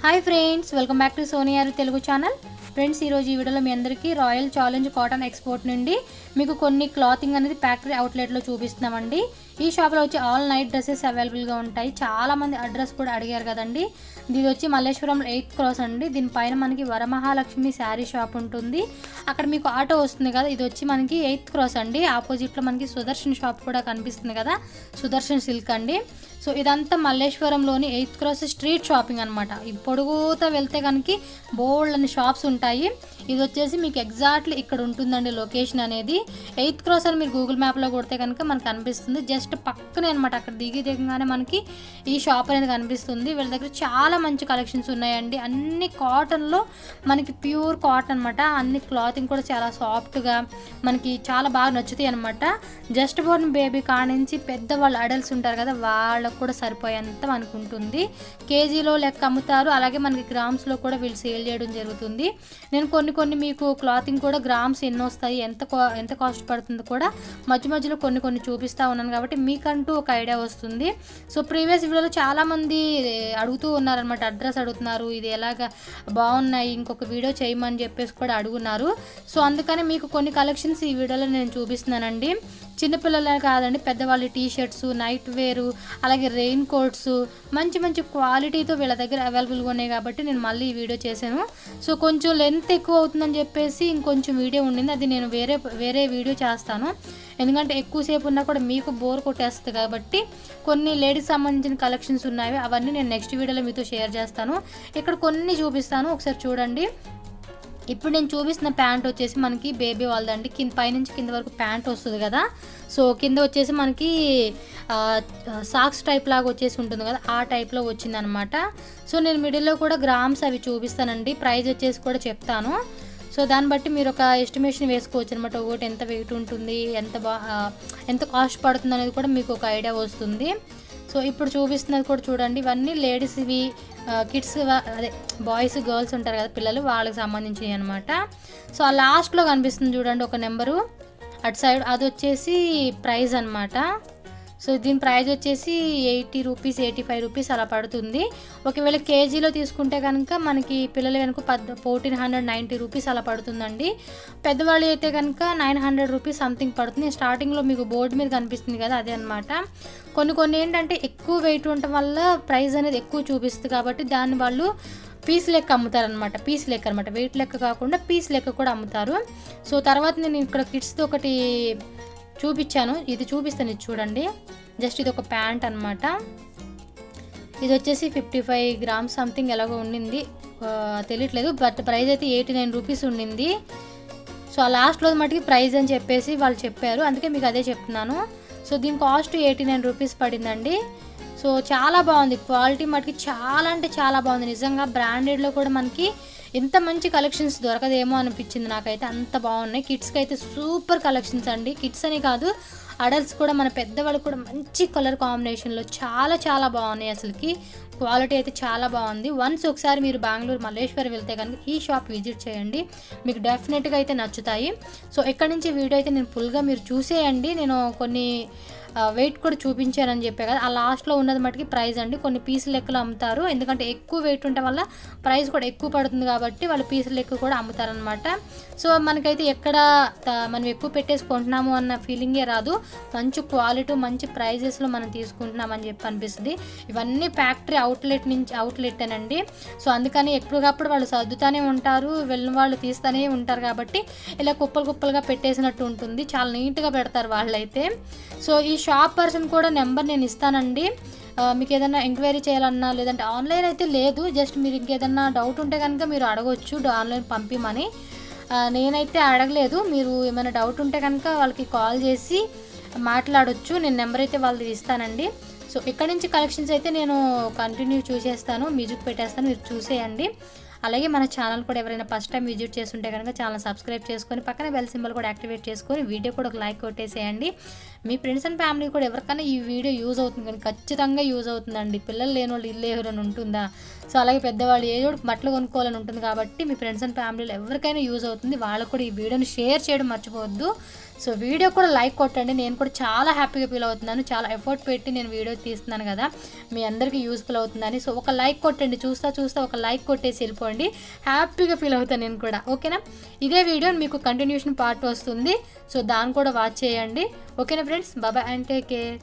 Hi friends, welcome back to సోనియారు Telugu channel. Friends, ఈరోజు ఈ వీడియోలో మీ అందరికీ రాయల్ ఛాలెంజ్ కాటన్ ఎక్స్పోర్ట్ నుండి మీకు కొన్ని క్లాతింగ్ అనేది ఫ్యాక్టరీ అవుట్లెట్లో చూపిస్తున్నామండి. ఈ షాప్లో వచ్చి ఆల్ నైట్ డ్రెస్సెస్ అవైలబుల్గా ఉంటాయి. చాలామంది అడ్రస్ కూడా అడిగారు కదండి. ఇది వచ్చి మల్లేశ్వరం 8th క్రాస్ అండి. దీనిపైన మనకి వరమహాలక్ష్మి శారీ షాప్ ఉంటుంది. అక్కడ మీకు ఆటో వస్తుంది కదా, ఇది వచ్చి మనకి 8th క్రాస్ అండి. ఆపోజిట్లో మనకి సుదర్శన్ షాప్ కూడా కనిపిస్తుంది కదా, సుదర్శన్ సిల్క్ అండి. సో ఇదంతా మల్లేశ్వరంలోని 8th క్రాస్ స్ట్రీట్ షాపింగ్ అనమాట. ఈ పొడుగుతో వెళ్తే కనుక బోల్డ్ అని షాప్స్ ఉంటాయి. ఇది వచ్చేసి మీకు ఎగ్జాక్ట్లీ ఇక్కడ ఉంటుందండి లొకేషన్ అనేది. 8th క్రాస్ అని మీరు గూగుల్ మ్యాప్లో కొడితే కనుక మనకు కనిపిస్తుంది. జస్ట్ పక్కనే అనమాట, అక్కడ దిగగానే మనకి ఈ షాప్ అనేది కనిపిస్తుంది. వీళ్ళ దగ్గర చాలా మంచి కలెక్షన్స్ ఉన్నాయండి. అన్ని కాటన్లో మనకి ప్యూర్ కాటన్ అనమాట. అన్ని క్లాతింగ్ కూడా చాలా సాఫ్ట్గా మనకి చాలా బాగా నచ్చుతాయి అనమాట. జస్ట్ బోర్న్ బేబీ కానించి పెద్దవాళ్ళు అడల్ట్స్ ఉంటారు కదా, వాళ్ళకు కూడా సరిపోయేంత మనకు ఉంటుంది. కేజీలో లెక్క అమ్ముతారు, అలాగే మనకి గ్రామ్స్లో కూడా వీళ్ళు సేల్ చేయడం జరుగుతుంది. నేను కొన్ని మీకు క్లాతింగ్ కూడా గ్రామ్స్ ఎన్ని వస్తాయి, ఎంత కాస్ట్ పడుతుందో కూడా మధ్యలో కొన్ని చూపిస్తూ ఉన్నాను కాబట్టి మీకంటూ ఒక ఐడియా వస్తుంది. సో ప్రీవియస్ వీడియోలో చాలామంది అడుగుతూ ఉన్నారనమాట, అడ్రస్ అడుగుతున్నారు, ఇది ఎలాగ బాగున్నాయి ఇంకొక వీడియో చేయమని చెప్పేసి కూడా అడుగున్నారు. సో అందుకని మీకు కొన్ని కలెక్షన్స్ ఈ వీడియోలో నేను చూపిస్తున్నానండి. చిన్నపిల్లలే కాదండి, పెద్దవాళ్ళ టీ షర్ట్స్, నైట్ వేరు, అలాగే రెయిన్ కోట్స్ మంచి క్వాలిటీతో వీళ్ళ దగ్గర అవైలబుల్గా ఉన్నాయి కాబట్టి నేను మళ్ళీ ఈ వీడియో చేశాను. సో కొంచెం లెంత్ ఎక్కువ అవుతుందని చెప్పేసి ఇంకొంచెం వీడియో ఉండింది, అది నేను వేరే వీడియో చేస్తాను. ఎందుకంటే ఎక్కువసేపు ఉన్నా కూడా మీకు బోర్ కొట్టేస్తుంది కాబట్టి కొన్ని లేడీస్ సంబంధించిన కలెక్షన్స్ ఉన్నాయి, అవన్నీ నేను నెక్స్ట్ వీడియోలో మీతో షేర్ చేస్తాను. ఇక్కడ కొన్ని చూపిస్తాను, ఒకసారి చూడండి. ఇప్పుడు నేను చూపిస్తున్న ప్యాంట్ వచ్చేసి మనకి బేబీ వాళ్ళదండి. పైనుంచి కింద వరకు ప్యాంట్ వస్తుంది కదా, సో కింద వచ్చేసి మనకి సాక్స్ టైప్ లాగా వచ్చేసి ఉంటుంది కదా, ఆ టైప్లో వచ్చిందనమాట. సో నేను మిడిల్లో కూడా గ్రామ్స్ అవి చూపిస్తానండి, ప్రైస్ వచ్చేసి కూడా చెప్తాను. సో దాన్ని బట్టి మీరు ఒక ఎస్టిమేషన్ వేసుకోవచ్చు అనమాట. ఒకటి ఎంత వెయిట్ ఉంటుంది, ఎంత కాస్ట్ పడుతుంది అనేది కూడా మీకు ఒక ఐడియా వస్తుంది. సో ఇప్పుడు చూపిస్తున్నది కూడా చూడండి, ఇవన్నీ లేడీస్ ఇవి, కిడ్స్ అదే బాయ్స్ గర్ల్స్ ఉంటారు కదా పిల్లలు, వాళ్ళకి సంబంధించినవి అనమాట. సో ఆ లాస్ట్లో కనిపిస్తుంది చూడండి ఒక నెంబరు అటు సైడ్, అది వచ్చేసి ప్రైస్ అనమాట. సో దీని ప్రైస్ వచ్చేసి 80 రూపీస్ 85 రూపీస్ అలా పడుతుంది. ఒకవేళ కేజీలో తీసుకుంటే కనుక మనకి పిల్లలు కనుక 1490 రూపీస్ అలా పడుతుందండి. పెద్దవాళ్ళు అయితే కనుక 900 రూపీస్ సంథింగ్ పడుతుంది. స్టార్టింగ్లో మీకు బోర్డు మీద కనిపిస్తుంది కదా, అదే అనమాట. కొన్ని ఏంటంటే ఎక్కువ వెయిట్ ఉండటం వల్ల ప్రైస్ అనేది ఎక్కువ చూపిస్తుంది కాబట్టి దాన్ని వాళ్ళు పీస్ లెక్క అమ్ముతారనమాట. పీస్ లెక్క అనమాట, వెయిట్ లెక్క కాకుండా పీస్ లెక్క కూడా అమ్ముతారు. సో తర్వాత నేను ఇక్కడ కిడ్స్తో ఒకటి చూపించాను, ఇది చూపిస్తాను, ఇది చూడండి. జస్ట్ ఇది ఒక ప్యాంట్ అనమాట. ఇది వచ్చేసి 55 గ్రామ్స్ సంథింగ్ ఎలాగో ఉండింది, తెలియట్లేదు, బట్ ప్రైస్ అయితే 89 రూపీస్ ఉండింది. సో ఆ లాస్ట్లో మటుకి ప్రైస్ అని చెప్పేసి వాళ్ళు చెప్పారు, అందుకే మీకు అదే చెప్తున్నాను. సో దీని కాస్ట్ 89 రూపీస్ పడిందండి. సో చాలా బాగుంది, క్వాలిటీ మటుకి చాలా అంటే చాలా బాగుంది నిజంగా. బ్రాండెడ్లో కూడా మనకి ఎంత మంచి కలెక్షన్స్ దొరకదేమో అనిపించింది నాకైతే, అంత బాగున్నాయి. కిడ్స్కి అయితే సూపర్ కలెక్షన్స్ అండి. కిడ్స్ అని కాదు, అడల్ట్స్ కూడా, మన పెద్దవాళ్ళు కూడా మంచి కలర్ కాంబినేషన్లో చాలా బాగున్నాయి. అసలుకి క్వాలిటీ అయితే చాలా బాగుంది. వన్స్ ఒకసారి మీరు బెంగళూరు మల్లేశ్వరం వెళ్తే కనుక ఈ షాప్ విజిట్ చేయండి, మీకు డెఫినెట్గా అయితే నచ్చుతాయి. సో ఎక్కడి నుంచి వీడియో అయితే నేను ఫుల్గా మీరు చూసేయండి. నేను కొన్ని వెయిట్ కూడా చూపించానని చెప్పే కదా, ఆ లాస్ట్లో ఉన్నది మటుకి ప్రైస్ అండి. కొన్ని పీసులు లెక్కలు అమ్ముతారు, ఎందుకంటే ఎక్కువ వెయిట్ ఉండటం వల్ల ప్రైస్ కూడా ఎక్కువ పడుతుంది కాబట్టి వాళ్ళు పీసులు లెక్క కూడా అమ్ముతారనమాట. సో మనకైతే ఎక్కడ మనం ఎక్కువ పెట్టేసి కొంటున్నాము అన్న ఫీలింగే రాదు. మంచి క్వాలిటీ మంచి ప్రైజెస్లో మనం తీసుకుంటున్నామని చెప్పి అనిపిస్తుంది. ఇవన్నీ ఫ్యాక్టరీ అవుట్లెట్టేనండి. సో అందుకని ఎప్పటికప్పుడు వాళ్ళు సర్దుతానే ఉంటారు, వెళ్ళిన వాళ్ళు తీస్తూనే ఉంటారు కాబట్టి ఇలా కుప్పలుగా పెట్టేసినట్టు ఉంటుంది. చాలా నీట్గా పెడతారు వాళ్ళైతే. సో ఈ షాప్ పర్సన్ కూడా నెంబర్ నేను ఇస్తానండి, మీకు ఏదైనా ఎంక్వైరీ చేయాలన్నా, లేదంటే ఆన్లైన్ అయితే లేదు, జస్ట్ మీరు ఇంకేదన్నా డౌట్ ఉంటే కనుక మీరు అడగవచ్చు ఆన్లైన్ పంపిమని. నేనైతే అడగలేదు, మీరు ఏమైనా డౌట్ ఉంటే కనుక వాళ్ళకి కాల్ చేసి మాట్లాడవచ్చు. నేను నెంబర్ అయితే వాళ్ళది ఇస్తానండి. సో ఇక్కడి నుంచి కలెక్షన్స్ అయితే నేను కంటిన్యూ చూసేస్తాను, మ్యూజిక్ పెట్టేస్తాను, మీరు చూసేయండి. అలాగే మన ఛానల్ కూడా ఎవరైనా ఫస్ట్ టైం విజిట్ చేస్తుంటే కనుక ఛానల్ సబ్స్క్రైబ్ చేసుకొని పక్కన బెల్ సింబల్ కూడా యాక్టివేట్ చేసుకొని వీడియో కూడా ఒక లైక్ కొట్టేసేయండి. మీ ఫ్రెండ్స్ అండ్ ఫ్యామిలీ కూడా ఎవరికైనా ఈ వీడియో యూజ్ అవుతుంది కానీ ఖచ్చితంగా యూజ్ అవుతుందండి. పిల్లలు లేని వాళ్ళు ఇల్లు ఎవరైనా ఉంటుందా, సో అలాగే పెద్దవాళ్ళు ఏదో బట్టలు కొనుక్కోవాలని ఉంటుంది కాబట్టి మీ ఫ్రెండ్స్ అండ్ ఫ్యామిలీలో ఎవరికైనా యూజ్ అవుతుంది. వాళ్ళకు కూడా ఈ వీడియోని షేర్ చేయడం మర్చిపోవద్దు. సో వీడియో కూడా లైక్ కొట్టండి. నేను కూడా చాలా హ్యాపీగా ఫీల్ అవుతున్నాను. చాలా ఎఫర్ట్ పెట్టి నేను వీడియో తీస్తున్నాను కదా, మీ అందరికీ యూస్ఫుల్ అవుతుందని. సో ఒక లైక్ కొట్టండి, చూస్తా ఒక లైక్ కొట్టేసి వెళ్ళిపోండి. హ్యాపీగా ఫీల్ అవుతాను నేను కూడా. ఓకేనా? ఇదే వీడియో మీకు కంటిన్యూషన్ పార్ట్ వస్తుంది. సో దాన్ని కూడా వాచ్ చేయండి. ఓకేనా friends? Bye and take care.